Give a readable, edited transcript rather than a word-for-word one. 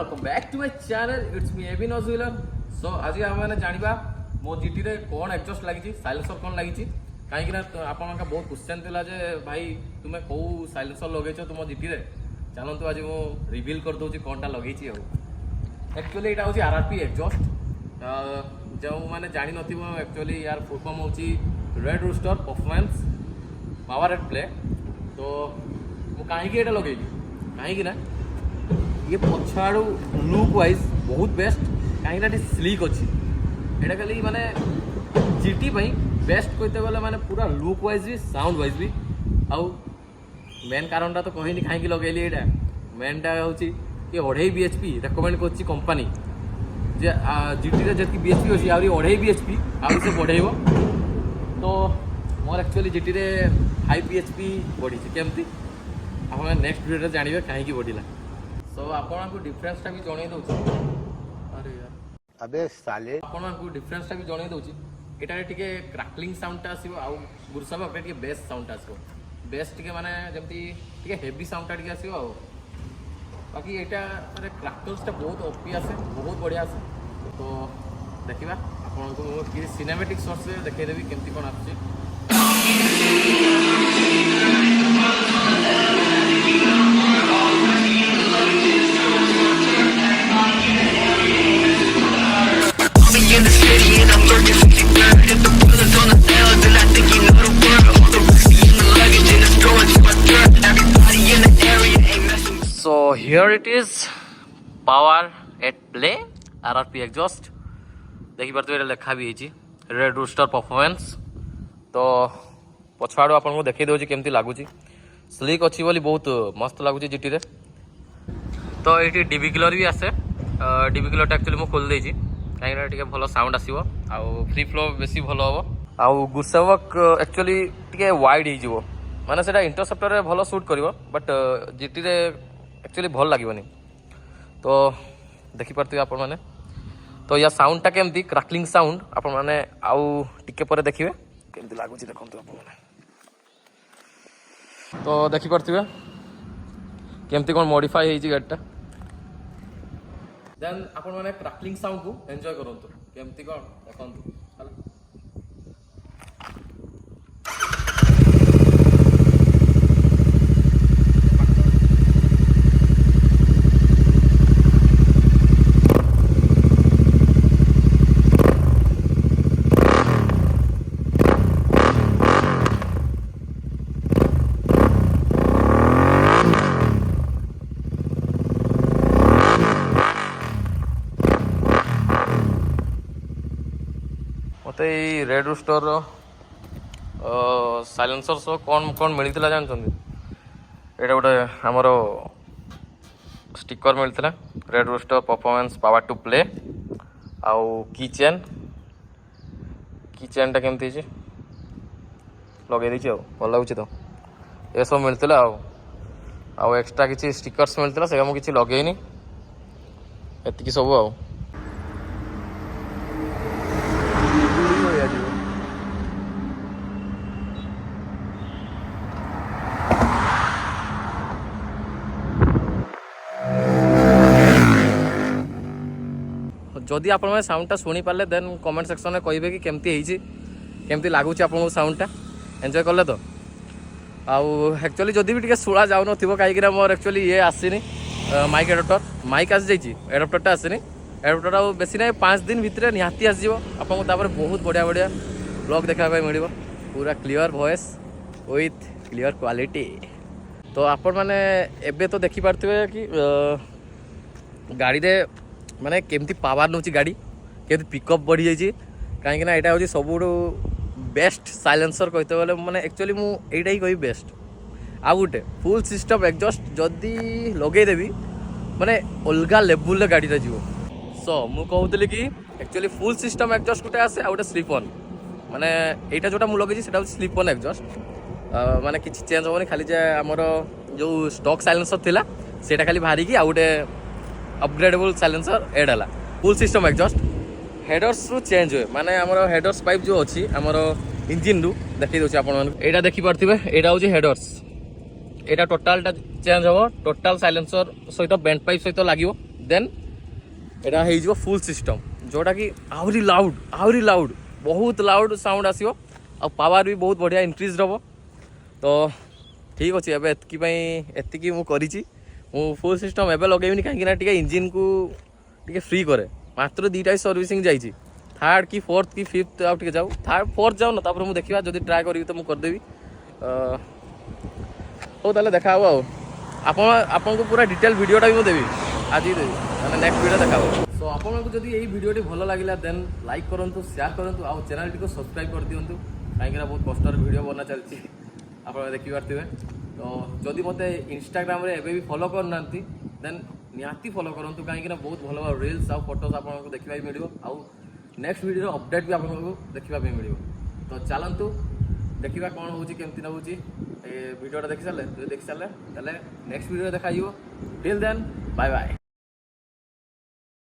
Welcome back to my channel it's me एबी नजुइलर। So आज आम मैंने जाना मो जीटी रे कौन एडजस्ट लगी साइलेंसर कौन लगी कहीं आपका बहुत क्वेश्चन था जे भाई तुम्हें कौ साइलेंसर लगे तुम जीटी रे चलतु आज मुझे रिवील कर दूसरी कौनटा लगे एक्चुअली यहाँ हूँ आरआरपी एग्जॉस्ट जो मैंने जानी न एक्चुअली यार फुल फॉर्म होची red rooster performance power at play. तो मुझे कहीं लगे कहीं ये पछाड़ू लुक वाइज बहुत बेस्ट कहीं स्लीक अच्छी यहाँ खाली माने जीटी बेस्ट कहते गले माने पूरा लुक वाइज भी साउंड वाइज भी आउ मेन कारणटा तो कहनी कहीं लगेली यहाँ मेनटा हूँ कि 2.5 bhp रेकमेंड कर कंपानी जे जीटी जी bhp अच्छी आहरी 2.5 bhp आहरी से बढ़ेब। तो मोर एक्चुअली जीटी रे 5 bhp बढ़ी केमती आप नेक्स्ट वीडियो जानवे कहीं बढ़ला। सो आपको डिफरेंसटा भी जन दूसरी अरे यार अबे साले आपको डिफरेंसटा भी जन दूसरी यहाँ टे क्राकलिंग साउंडटा आसो आउ गुरसाब टे बेस साउंडटा आसो बेस टे माने जमती टे हेवी साउंडटा टे आसो आ बाकी यहाँ माने क्राकल्सटा बहुत ओपी आसे बहुत बढ़िया आसे। तो देखा आपको कि सिनेमेटिक सोर्स देखदेवी केमती कौन आसुची। So here it is power at play RRP exhaust देखी पारे लिखा भी है रेड रूस्टर परफॉर्मेंस। तो पछाड़ू आपको देखी दूसरी केमती लगुच स्लीक अच्छी बोली बहुत मस्त लगुच जीटी रे। तो ये डीबी किलर भी आसे डीबी किलर एक्चुअली मुझे खोल देती कहीं भल साउंड आसो आउ फ्री फ्लो बेसी भल हम आउ गुरसावक एक्चुअली टे वाइड हो माने सेटा इंटरसेप्टर रे भल शूट करिवो बट जीटी रे एक्चुअली भल लागोनी। तो देखी पार्थिबे आपण माने तो या साउंडटा केमती क्रैकलिंग साउंड आपण माने आउ टिके परे देखिबे केमती लागुची देखंतु आपण माने। तो देखी पार्थिबे केमती कोन मॉडिफाई हेची गाडीटा देन आपण माने क्रैकलिंग साउंड को एन्जॉय करंतु केमती कोन देखंतु हला। मत रेड रूस्टर साइलेंसर सो कौन कौन मिलता जानते ये गोटे आमर स्टिकर मिलता red rooster performance power to play आउ की चेनटा केमती लगे देती भल लगुच। तो ये सब मिलता आउ एक्स्ट्रा किसी स्टिकर्स मिलता से मुझे किसी लगेनी एति सब आ जदि आप साउंडटा शुणी पारे देन कमेंट सेक्शन में कहे कि केमती लगुच आपको साउंडटा एंजॉय कले। तो आउ एक्चुअली जदि भी टे शुणा जाऊन कहीं मोर एक्चुअली ये आसनी माइक एडाप्टर माइक आसी जाइए एडाप्टरटा आसनी एडाप्टर आ बेसी ना 5 दिन भितर निहाती आसो आपको बहुत बढ़िया बढ़िया ब्लॉग देखा मिल पूरा clear voice with clear quality. तो आपण मैंने एबे तो देखी पार्थिबे कि गाड़ी रे माने केमती पावर नौची गाड़ी केमती पिकअप बढ़ी जाइए कहीं यहाँ हूँ सब बेस्ट साइलेंसर कहते गले मैंने एक्चुअली मुझे ही कही बेस्ट आउ गोटे फुल सिस्टम एग्जॉस्ट जदि लगेदेवी माने अलग लेवल गाड़ी रे जीवो। सो मु कहूली कि एक्चुअली फुल सिस्टम एग्जॉस्ट गोटे आसे आ गोटे स्लीप ऑन माने यहाँ जोटा मुझे लगे सेटा स्लीप ऑन एग्जॉस्ट माने किसी चेंज होनी खाली जे आमर जो स्टॉक साइलेंसर थिला सेटा खाली बाहरी की आ गोटे अपग्रेडेबल साइलेंसर एड है फुल सिस्टम एग्जॉस्ट हेडर्स रु चेंज हुए माने आमर हेडर्स पाइप जो अच्छी आमर इंजिन रु देखी दूसरी आपड़ा देखी पारे यहाँ हूँ हेडर्स यहाँ टोटालटा चेंज हम टोटाल साइलेंसर सहित बेंड पाइप सहित लगे देन एटा हो फुल सिस्टम जोटा कि आहरी लाउड बहुत लाउड साउंड आसो आ पावर भी बहुत बढ़िया इंक्रीज रहो। तो ठीक अच्छे एवं एतिकी मुझे फुल सिस्टम एवं लगेबी कहीं इंजिन को टे फ्री करे मात्र 2टा सर्विसिंग जाइए थर्ड कि फोर्थ कि फिफ्थ आउ टे जाऊ थर्ड फोर्थ जाऊ ना तापर मुझे देखा जब ट्राए करी तो मुझे करदेवी हो ताले देखा आपको पूरा डिटेल वीडियोटा भी देवी आज ही देवी मैंने नेक्स्ट वीडियो देखा। सो आपको जब यही वीडियोटी भल लगे देन लाइक करूँ शेयर करूँ आउ चैनल टी सब्सक्राइब कर दिंतु कहीं बहुत कष्ट वीडियो बना चलती आप देखिपे। तो जदि मत इंस्टाग्राम रे एबे भी फॉलो करना देन निहाती फॉलो करूँ कहीं बहुत भल भल रील्स आ फोटोज आपको देखा मिले आउ नेक्स्ट वीडियो अपडेट भी आपको देखा मिले। तो चलतु देखा कौन हो केमती ना वीडियोटा देखी सारे देखी सारे नेक्स्ट वीडियो देखा टिल देन बाय बाय।